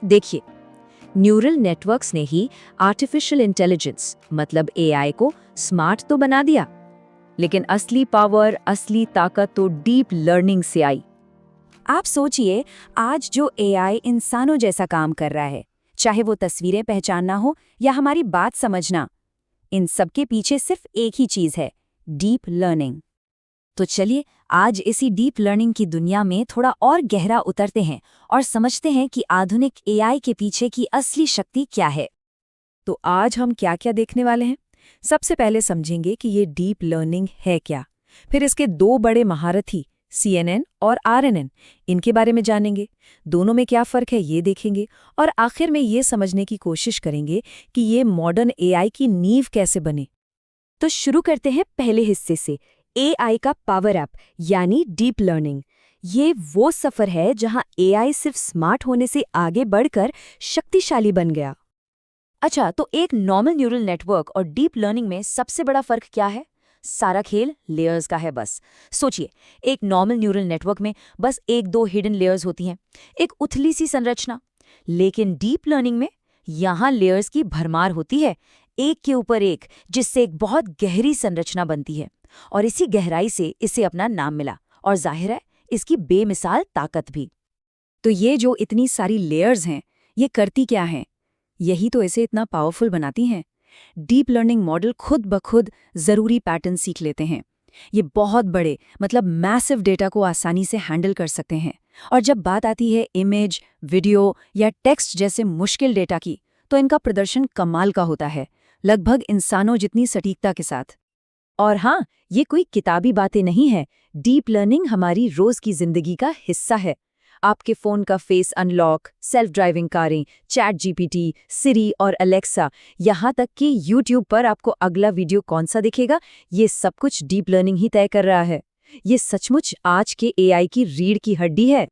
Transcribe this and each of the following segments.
देखिए, neural networks ने ही artificial intelligence मतलब एआई को स्मार्ट तो बना दिया, लेकिन असली पावर, असली ताकत तो डीप लर्निंग से आई। आप सोचिए, आज जो एआई इंसानों जैसा काम कर रहा है, चाहे वो तस्वीरें पहचानना हो या हमारी बात समझना, इन सब के पीछे सिर्फ एक ही चीज है, डीप लर्निंग। तो चलिए आज इसी डीप लर्निंग की दुनिया में थोड़ा और गहरा उतरते हैं और समझते हैं कि आधुनिक एआई के पीछे की असली शक्ति क्या है। तो आज हम क्या क्या देखने वाले हैं? सबसे पहले समझेंगे कि ये डीप लर्निंग है क्या, फिर इसके दो बड़े महारथी CNN और RNN, इनके बारे में जानेंगे, दोनों में क्या फर्क है ये देखेंगे, और आखिर में ये समझने की कोशिश करेंगे कि ये मॉडर्न एआई की नींव कैसे बने। तो शुरू करते हैं पहले हिस्से से, एआई का पावर अप यानी डीप लर्निंग। ये वो सफर है जहां एआई सिर्फ स्मार्ट होने से आगे बढ़कर शक्तिशाली बन गया। अच्छा, तो एक नॉर्मल न्यूरल नेटवर्क और डीप लर्निंग में सबसे बड़ा फर्क क्या है? सारा खेल लेयर्स का है बस। सोचिए, एक नॉर्मल न्यूरल नेटवर्क में बस एक दो हिडन लेयर्स होती हैं, एक उथली सी संरचना। लेकिन डीप लर्निंग में यहाँ लेयर्स की भरमार होती है, एक के ऊपर एक, जिससे एक बहुत गहरी संरचना बनती है। और इसी गहराई से इसे अपना नाम मिला, और जाहिर है इसकी बेमिसाल ताकत भी। तो ये जो इतनी सारी लेयर्स हैं, ये करती क्या हैं? यही तो इसे इतना पावरफुल बनाती हैं। डीप लर्निंग मॉडल खुद ब खुद ज़रूरी पैटर्न सीख लेते हैं। ये बहुत बड़े मतलब मैसिव डेटा को आसानी से हैंडल कर सकते हैं। और जब बात आती है इमेज, वीडियो या टेक्स्ट जैसे मुश्किल डेटा की, तो इनका प्रदर्शन कमाल का होता है, लगभग इंसानों जितनी सटीकता के साथ। और हाँ, ये कोई किताबी बातें नहीं है। डीप लर्निंग हमारी रोज की जिंदगी का हिस्सा है। आपके फोन का फेस अनलॉक, सेल्फ ड्राइविंग कारें, चैट जीपीटी, सिरी और अलेक्सा, यहाँ तक कि यूट्यूब पर आपको अगला वीडियो कौन सा दिखेगा, ये सब कुछ डीप लर्निंग ही तय कर रहा है। ये सचमुच आज के एआई की रीढ़ की हड्डी है।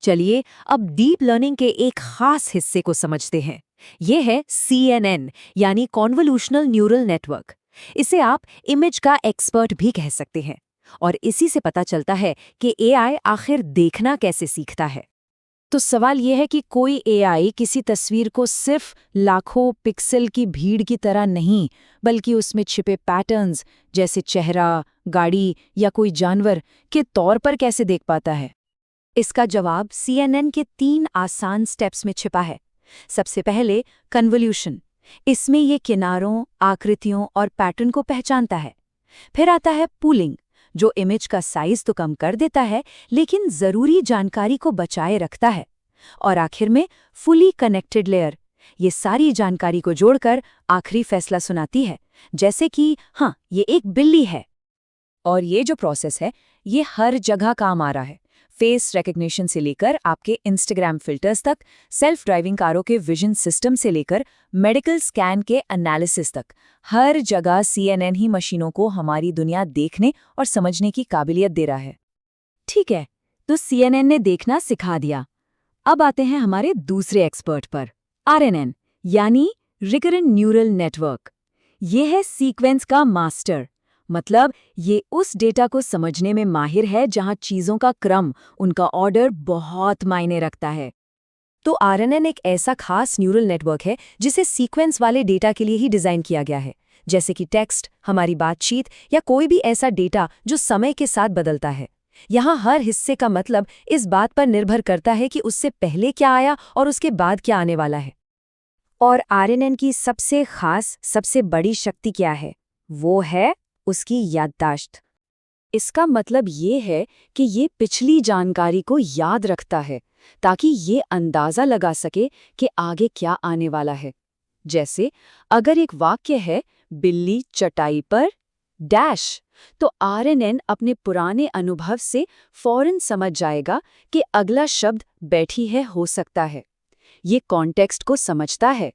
चलिए अब डीप लर्निंग के एक खास हिस्से को समझते हैं। ये है CNN यानी कॉन्वोल्यूशनल न्यूरल नेटवर्क। इसे आप इमेज का एक्सपर्ट भी कह सकते हैं। और इसी से पता चलता है कि एआई आखिर देखना कैसे सीखता है। तो सवाल यह है कि कोई एआई किसी तस्वीर को सिर्फ लाखों पिक्सल की भीड़ की तरह नहीं, बल्कि उसमें छिपे पैटर्न्स जैसे चेहरा, गाड़ी या कोई जानवर के तौर पर कैसे देख पाता है? इसका जवाब CNN के 3 आसान स्टेप्स में छिपा है। सबसे पहले कन्वोल्यूशन। इसमें ये किनारों, आकृतियों और पैटर्न को पहचानता है। फिर आता है पूलिंग, जो इमेज का साइज तो कम कर देता है, लेकिन जरूरी जानकारी को बचाए रखता है। और आखिर में फुली कनेक्टेड लेयर, ये सारी जानकारी को जोड़कर आखिरी फैसला सुनाती है, जैसे कि हाँ, ये एक बिल्ली है। और ये जो प्रोसेस है, ये हर जगह काम आ रहा है। फेस रिकग्निशन से लेकर आपके इंस्टाग्राम फिल्टर्स तक, सेल्फ ड्राइविंग कारों के विजन सिस्टम से लेकर मेडिकल स्कैन के एनालिसिस तक, हर जगह CNN ही मशीनों को हमारी दुनिया देखने और समझने की काबिलियत दे रहा है। ठीक है, तो CNN ने देखना सिखा दिया। अब आते हैं हमारे दूसरे एक्सपर्ट पर, RNN यानी रिकरेंट न्यूरल नेटवर्क। ये है सीक्वेंस का मास्टर। मतलब ये उस डेटा को समझने में माहिर है जहां चीजों का क्रम, उनका ऑर्डर बहुत मायने रखता है। तो RNN एक ऐसा खास न्यूरल नेटवर्क है जिसे सीक्वेंस वाले डेटा के लिए ही डिजाइन किया गया है, जैसे कि टेक्स्ट, हमारी बातचीत या कोई भी ऐसा डेटा जो समय के साथ बदलता है। यहाँ हर हिस्से का मतलब इस बात पर निर्भर करता है कि उससे पहले क्या आया और उसके बाद क्या आने वाला है। और RNN की सबसे खास, सबसे बड़ी शक्ति क्या है? वो है उसकी याददाश्त। इसका मतलब ये है कि ये पिछली जानकारी को याद रखता है, ताकि ये अंदाजा लगा सके कि आगे क्या आने वाला है। जैसे अगर एक वाक्य है बिल्ली चटाई पर डैश, तो RNN अपने पुराने अनुभव से फौरन समझ जाएगा कि अगला शब्द बैठी है हो सकता है। ये कॉन्टेक्स्ट को समझता है।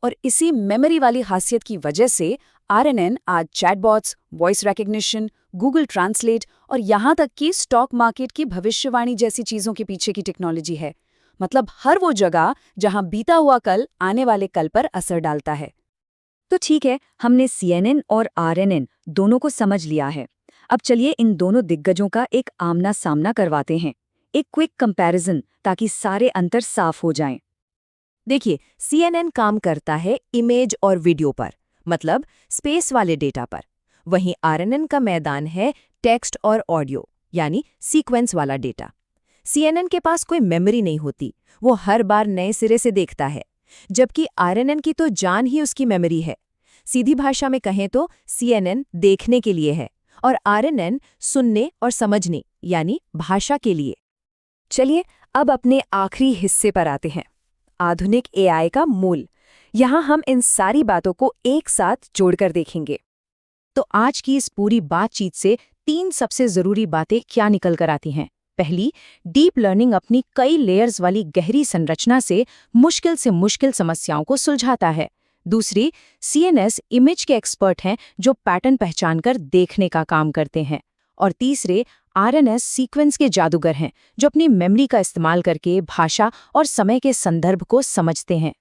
और इसी मेमोरी वाली खासियत की वजह से RNN आज chatbots, voice recognition, Google translate और यहाँ तक कि स्टॉक मार्केट की भविष्यवाणी जैसी चीज़ों के पीछे की टेक्नोलॉजी है। मतलब हर वो जगह जहाँ बीता हुआ कल आने वाले कल पर असर डालता है। तो ठीक है, हमने CNN और RNN दोनों को समझ लिया है। अब चलिए इन दोनों दिग्गजों का एक आमना सामना करवाते हैं, एक क्विक कंपैरिजन, ताकि सारे अंतर साफ हो जाएं। देखिए, CNN काम करता है इमेज और वीडियो पर, मतलब स्पेस वाले डेटा पर। वहीं RNN का मैदान है टेक्स्ट और ऑडियो, यानी सीक्वेंस वाला डेटा। CNN के पास कोई मेमोरी नहीं होती, वो हर बार नए सिरे से देखता है, जबकि RNN की तो जान ही उसकी मेमोरी है। सीधी भाषा में कहें तो CNN देखने के लिए है और RNN सुनने और समझने, यानी भाषा के लिए। चलिए अब अपने आखिरी हिस्से पर आते हैं, आधुनिक AI का मूल। यहाँ हम इन सारी बातों को एक साथ जोड़कर देखेंगे। तो आज की इस पूरी बातचीत से 3 सबसे जरूरी बातें क्या निकल कर आती हैं। पहली, डीप लर्निंग अपनी कई लेयर्स वाली गहरी संरचना से मुश्किल समस्याओं को सुलझाता है। दूसरी, CNS इमेज के एक्सपर्ट हैं जो पैटर्न पहचानकर देखने का काम करते हैं। और तीसरे, RNS सीक्वेंस के जादूगर हैं जो अपनी मेमोरी का इस्तेमाल करके भाषा और समय के संदर्भ को समझते हैं।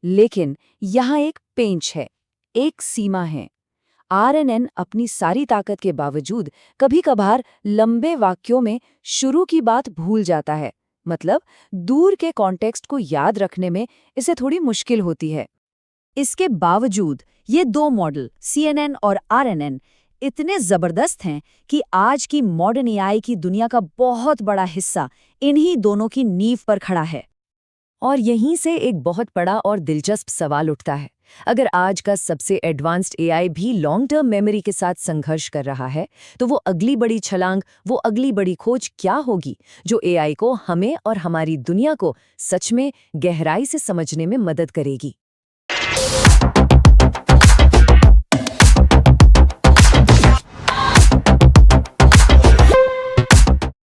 लेकिन यहाँ एक पेंच है, एक सीमा है। RNN अपनी सारी ताकत के बावजूद कभी-कभार लंबे वाक्यों में शुरू की बात भूल जाता है। मतलब दूर के कॉन्टेक्स्ट को याद रखने में इसे थोड़ी मुश्किल होती है। इसके बावजूद ये 2 मॉडल CNN और RNN इतने जबरदस्त हैं कि आज की मॉडर्न AI की दुनिया का बहुत बड़ा हिस्सा इन्हीं दोनों की नींव पर खड़ा है। और यहीं से एक बहुत बड़ा और दिलचस्प सवाल उठता है। अगर आज का सबसे एडवांस्ड AI भी लॉन्ग टर्म मेमोरी के साथ संघर्ष कर रहा है, तो वो अगली बड़ी छलांग, वो अगली बड़ी खोज क्या होगी जो AI को, हमें और हमारी दुनिया को सच में गहराई से समझने में मदद करेगी।